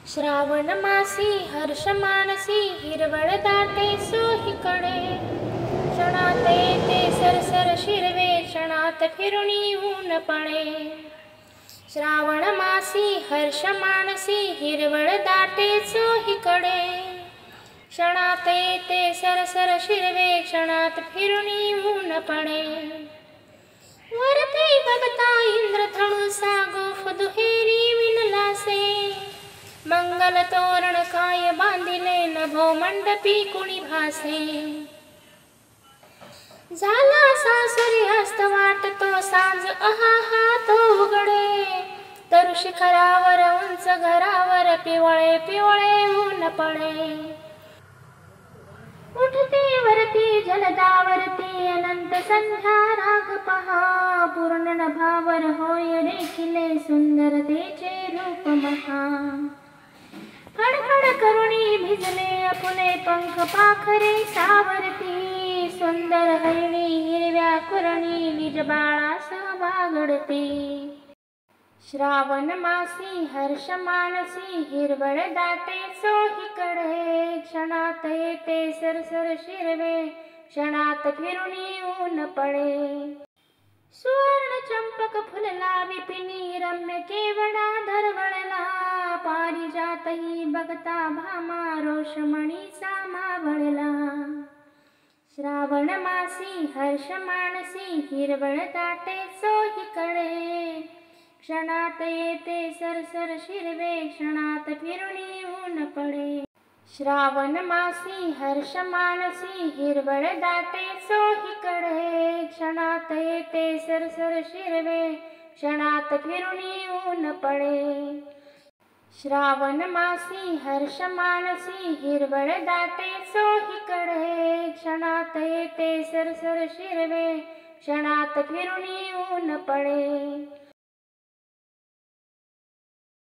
श्रावण मासी हर्ष मानसी हिरवळ दाटे सोहीकडे क्षणात येते सरसर शिरवे क्षणात फिरुनी ऊन पळे। श्रावण मासी हर्ष मानसी हिरवळ दाटे सोहीकडे क्षणात येते सरसर शिरवे क्षणात फिरुनी ऊन पळे। वरती बघता इंद्रधनुसा गोफ दुहेरी विणलासे मंगल तोरण काय बांधिले नभो मंडपी कुणी भासे। झाला सासुरी हस्त वाटतो सांज अहाहा तो उघडे तरु शिखरावर उंच घरावर पिवळे पिवळे ऊन पडे। उठते वरती जलदावरती अनंत संध्या राग पहा पूर्ण नभावर होय देखिले सुंदरतेचे रूप महा। फडफड करुणी भिजले अपुले पंख पाखरे सावरती सुंदर हरिणी हिरव्या कुरणी निज बाळासह बागडते। श्रावण मासी हर्ष मानसी हिरवळ दाटे सोहीकडे क्षणात येते सरसर शिरवे क्षणात फिरुनी ऊन पडे। सुवर्ण चंपक फुलला विपिनी रम्य केवडा धरवळला पारिजातही बघता भामा रोषमणीचा मावळला। श्रावण मासी हर्ष मानसी हिरवळ दाटे सोहीकडे क्षणात येते सरसर शिरवे क्षणात फिरुनी ऊन पडे। श्रावण मासी हर्ष मानसी हिरवळ दाटे सोहीकडे क्षणात येते सरसर शिरवे क्षणात फिरुनी ऊन पडे। श्रावण मासी हर्ष मानसी हिरवळ दाटे सोहीकडे क्षणात येते सरसर शिरवे क्षणात फिरुनी ऊन पडे।